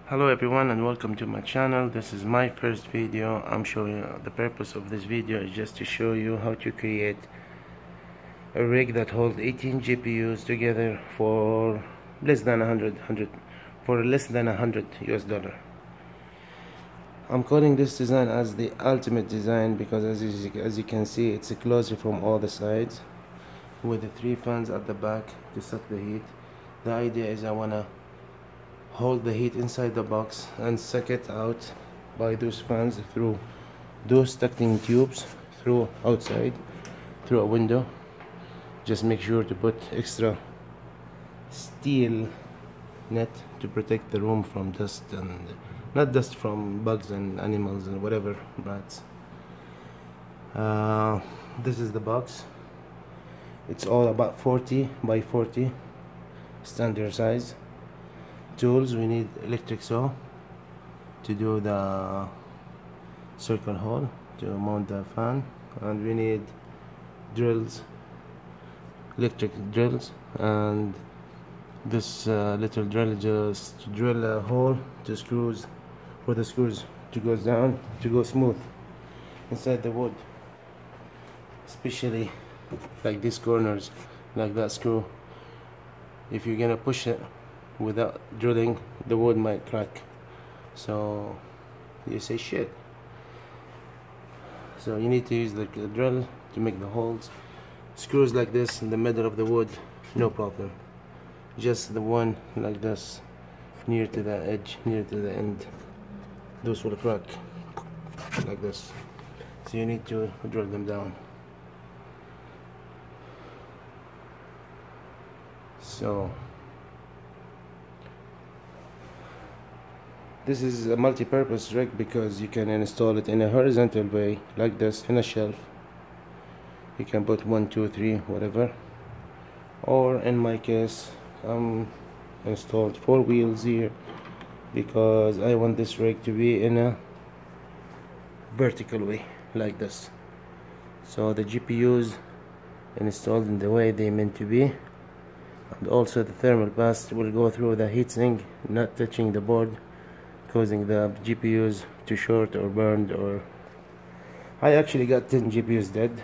Hello everyone and welcome to my channel. This is my first video. I'm showing you the purpose of this video is just to show you how to create a rig that holds 18 GPUs together for less than 100 US dollar. I'm calling this design as the ultimate design because as you can see, it's closed from all the sides with the 3 fans at the back to suck the heat. The idea is I wanna hold the heat inside the box and suck it out by those fans through those ducting tubes through outside through a window. Just make sure to put extra steel net to protect the room from dust, and not dust from bugs and animals and whatever, rats. This is the box. It's all about 40 by 40 standard size. Tools: we need electric saw to do the circle hole to mount the fan, and we need drills, electric drills, and this little drill just to drill a hole to screws, for the screws to go down to go smooth inside the wood, especially like these corners, like that screw. If you're gonna push it without drilling, the wood might crack, so you say shit. So you need to use the drill to make the holes. Screws like this in the middle of the wood, no problem. Just the one like this near to the edge, near to the end, those will crack like this, so you need to drill them down. So this is a multi-purpose rig because you can install it in a horizontal way like this in a shelf. You can put 1, 2, 3, whatever, or in my case installed 4 wheels here because I want this rig to be in a vertical way like this, so the GPUs installed in the way they meant to be, and also the thermal pass will go through the heatsink, not touching the board, causing the GPUs to short or burned. Or I actually got 10 GPUs dead,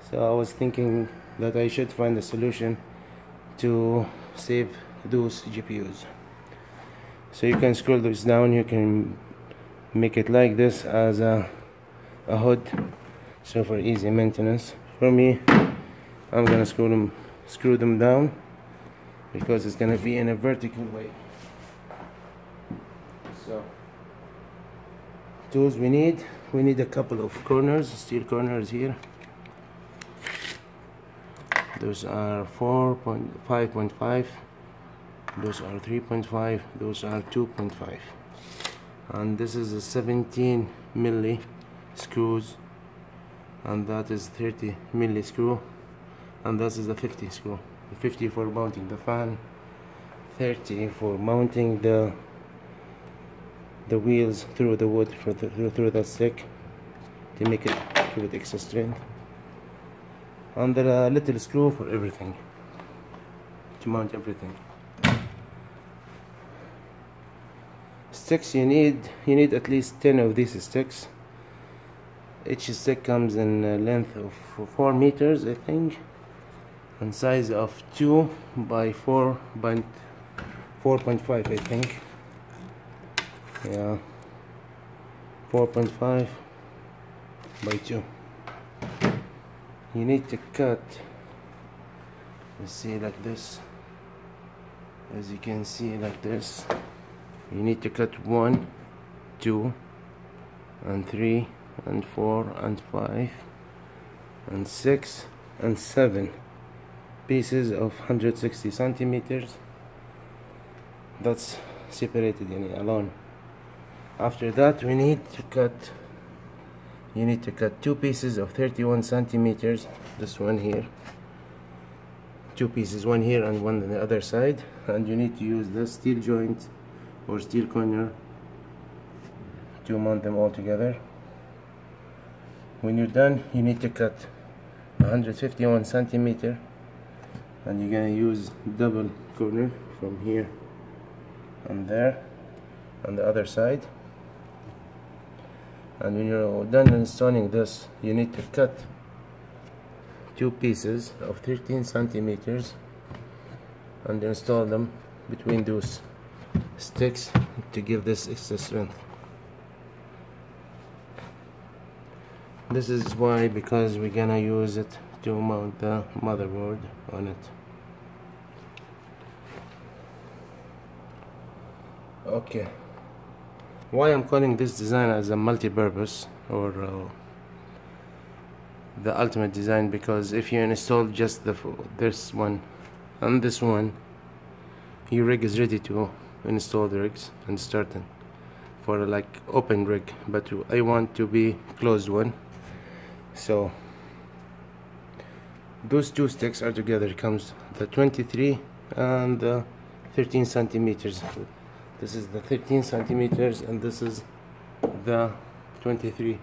so I was thinking that I should find a solution to save those GPUs. So you can scroll those down, you can make it like this as a hood, so for easy maintenance. For me, I'm gonna screw them down because it's gonna be in a vertical way. So tools we need a couple of corners, steel corners here. Those are 5.5, those are 3.5, those are 2.5, and this is a 17 milli screws, and that is 30 milli screw, and this is a 50 screw. 50 for mounting the fan, 30 for mounting the wheels through the wood, through that stick to make it with extra strength, and the little screw for everything to mount everything. Sticks, you need at least 10 of these sticks. Each stick comes in a length of 4 meters, I think, and size of 2 by 4 by 4.5, I think. Yeah, 4.5 by 2. You need to cut, let's see, like this. As you can see, like this. You need to cut 1, 2, and 3, and 4, and 5, and 6, and 7 pieces of 160 centimeters. That's separated alone. After that, you need to cut 2 pieces of 31 centimeters. This one here, 2 pieces, one here and one on the other side, and you need to use the steel joint or steel corner to mount them all together. When you're done, you need to cut 151 centimeter, and you're gonna use double corner from here and there on the other side. And when you're done installing this, you need to cut two pieces of 13 centimeters and install them between those sticks to give this extra strength. This is why, because we're gonna use it to mount the motherboard on it. Okay, why I'm calling this design as a multi-purpose or the ultimate design, because if you install just this one and this one, your rig is ready to install the rigs and starting for like open rig, but I want to be closed one. So those two sticks are together. It comes the 23 and the 13 centimeters. This is the 13 centimeters and this is the 23.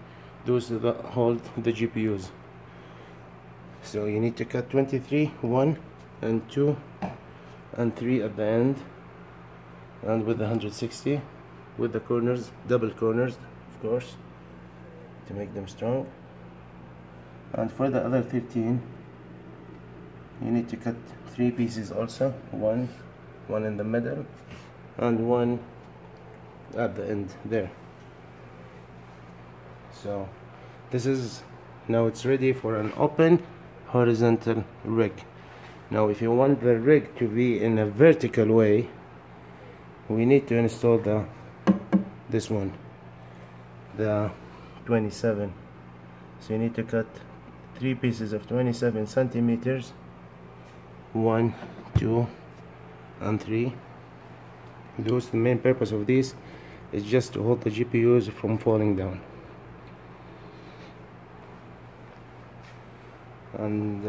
Those are the hold the GPUs. So you need to cut 23, 1 and 2 and 3 at the end, and with the 160 with the corners, double corners of course, to make them strong. And for the other 13 you need to cut 3 pieces also, one in the middle and one at the end there. So this is now it's ready for an open horizontal rig. Now if you want the rig to be in a vertical way, we need to install this one, the 27. So you need to cut 3 pieces of 27 centimeters, 1, 2 and 3. The main purpose of this is just to hold the GPUs from falling down. And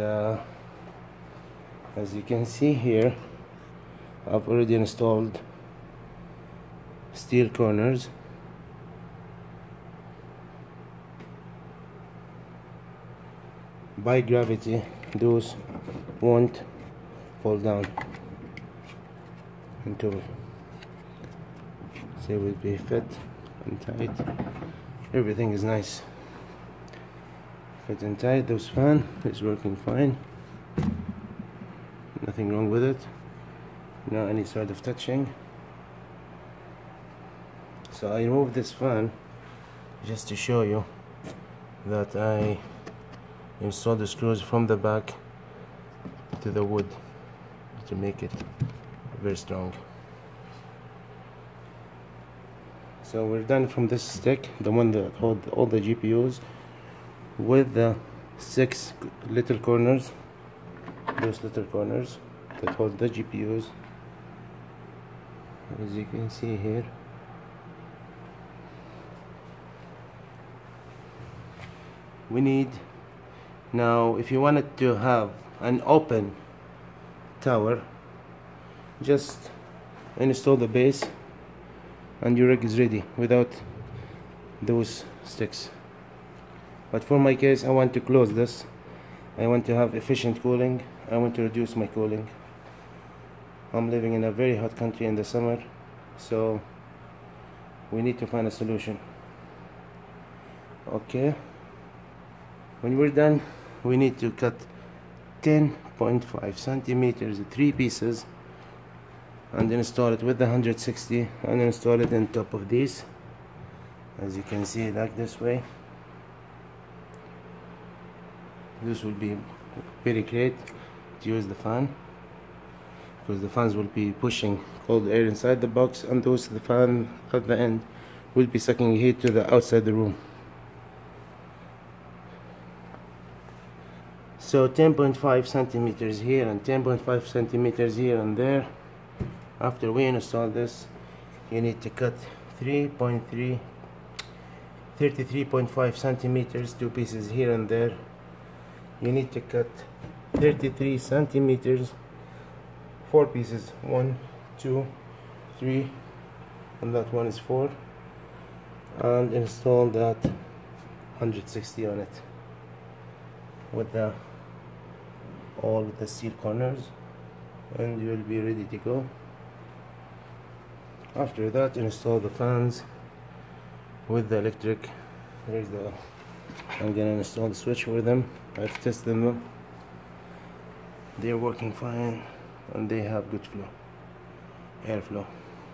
as you can see here, I've already installed steel corners. By gravity, those won't fall down into it. They will be fit and tight. Everything is nice, fit and tight. Those fan is working fine, nothing wrong with it, not any sort of touching. So I removed this fan just to show you that I installed the screws from the back to the wood to make it very strong. So we're done from this stick, the one that holds all the GPUs, with the 6 little corners, those little corners that hold the GPUs, as you can see here. We need, now if you wanted to have an open tower, just install the base and your rig is ready without those sticks. But for my case, I want to close this. I want to have efficient cooling. I want to reduce my cooling. I'm living in a very hot country in the summer, so we need to find a solution. Okay, when we're done, we need to cut 10.5 centimeters, 3 pieces, and install it with the 160 and install it on top of these, as you can see, like this way. This will be very great to use the fan, because the fans will be pushing cold air inside the box, and the fan at the end will be sucking heat to the outside the room. So 10.5 centimeters here and 10.5 centimeters here and there. After we install this, you need to cut 33.5 centimeters, 2 pieces here and there. You need to cut 33 centimeters, 4 pieces, 1, 2, 3, and that one is 4, and install that 160 on it with all the steel corners, and you will be ready to go. After that, install the fans with the electric. I'm gonna install the switch for them. I've tested them. They're working fine and they have good flow, airflow.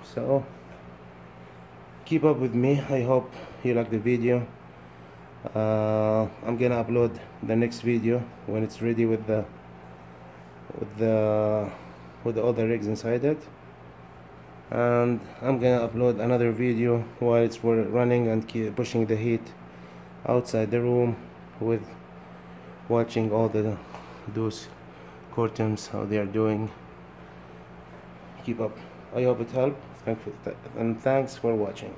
So keep up with me. I hope you like the video. I'm gonna upload the next video when it's ready with the other rigs inside it, and I'm gonna upload another video while it's running and keep pushing the heat outside the room with watching all those curtains, how they are doing. Keep up. I hope it helped, and thanks for watching.